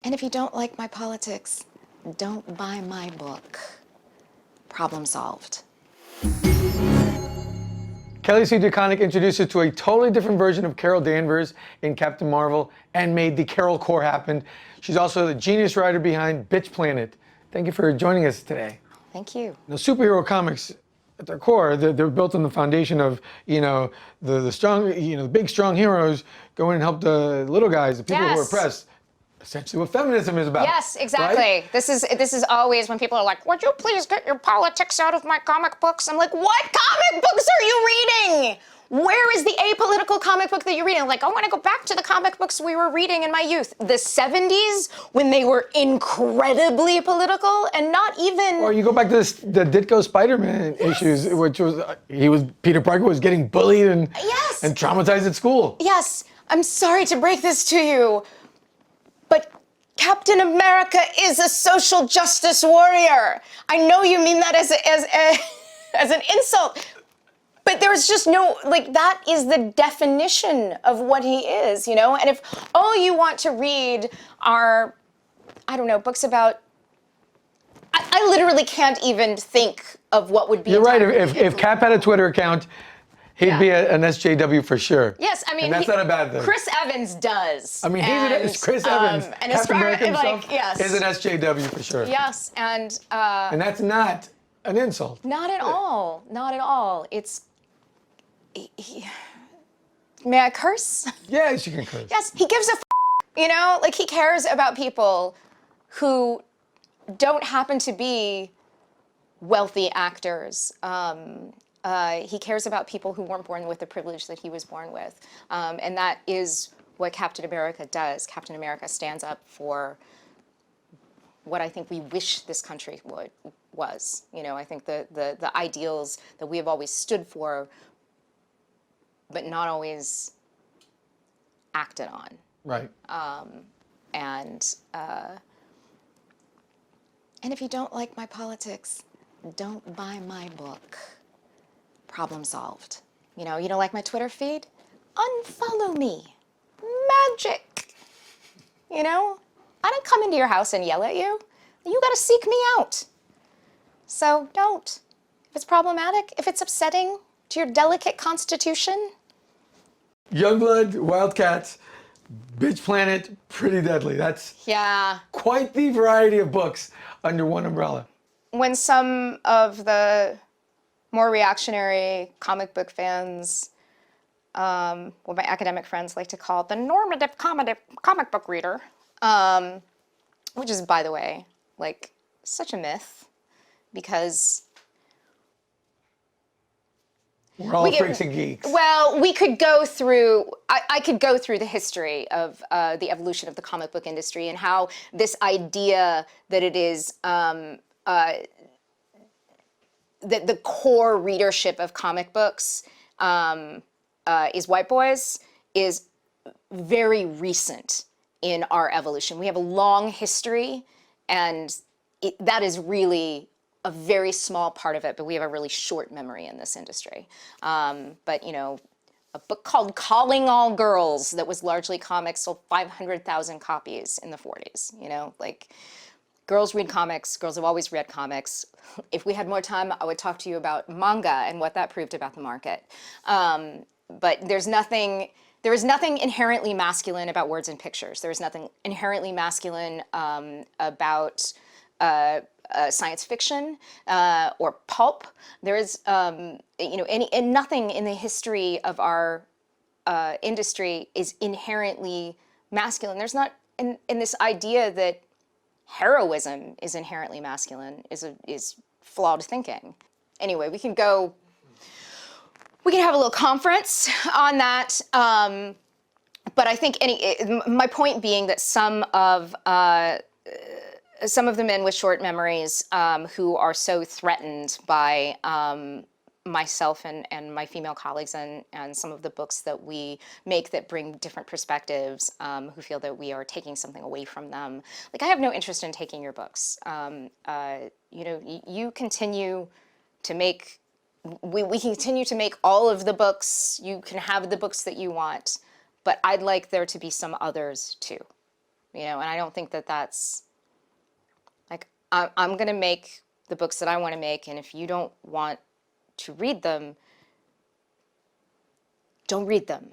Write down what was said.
And if you don't like my politics, don't buy my book. Problem solved. Kelly Sue DeConnick introduced us to a totally different version of Carol Danvers in Captain Marvel and made the Carol Core happen. She's also the genius writer behind Bitch Planet. Thank you for joining us today. Thank you. Now, superhero comics, at their core, they're built on the foundation of, the strong, the big, strong heroes go in and help the little guys, the people who are Yes. oppressed. Essentially what feminism is about. Yes, exactly. Right? This is always when people are like, would you please get your politics out of my comic books? I'm like, what comic books are you reading? Where is the apolitical comic book that you're reading? Like, I want to go back to the comic books we were reading in my youth. The 70s, when they were incredibly political and not even... Or you go back to the Ditko Spider-Man issues, which was, Peter Parker was getting bullied and traumatized at school. Yes, I'm sorry to break this to you, but Captain America is a social justice warrior. I know you mean that as an insult, but there's just no, that is the definition of what he is, And if all you want to read are, I don't know, books about, I literally can't even think of what would be. You're right, if Cap had a Twitter account, he'd be an SJW for sure. Yes, I mean, and that's not a bad thing. Chris Evans does. I mean, Chris Evans, and Captain America himself, yes. is an SJW for sure. Yes, and that's not an insult. Not at all. Not at all. It's. May I curse? Yes, you can curse. Yes, he gives a he cares about people who don't happen to be wealthy actors. He cares about people who weren't born with the privilege that he was born with. And that is what Captain America does. Captain America stands up for what I think we wish this country was. I think the ideals that we have always stood for, but not always acted on. Right. And if you don't like my politics, don't buy my book. Problem solved. You don't like my Twitter feed? Unfollow me. Magic. I don't come into your house and yell at you. You gotta seek me out. So don't. If it's problematic, if it's upsetting to your delicate constitution. Youngblood, Wildcats, Bitch Planet, Pretty Deadly. That's quite the variety of books under one umbrella. When some of the more reactionary comic book fans, what my academic friends like to call the normative comic book reader, which is, by the way, such a myth, because we're all freaks and geeks. Well, we could go through, I could go through the history of the evolution of the comic book industry and how this idea that it is, that the core readership of comic books is white boys is very recent in our evolution. We have a long history, and that is really a very small part of it, but we have a really short memory in this industry. But a book called Calling All Girls that was largely comics sold 500,000 copies in the 40s, Girls read comics. Girls have always read comics. If we had more time, I would talk to you about manga and what that proved about the market. But there is nothing inherently masculine about words and pictures. There is nothing inherently masculine about science fiction or pulp. There is, and nothing in the history of our industry is inherently masculine. There's not in this idea that heroism is inherently masculine is flawed thinking. Anyway, we can have a little conference on that. But I think my point being that some of the men with short memories who are so threatened by myself and my female colleagues and some of the books that we make that bring different perspectives, who feel that we are taking something away from them. I have no interest in taking your books. You continue to make, we continue to make all of the books. You can have the books that you want, but I'd like there to be some others too. you know, and I don't think that that's, like, I'm going to make the books that I want to make, and if you don't want to read them, don't read them.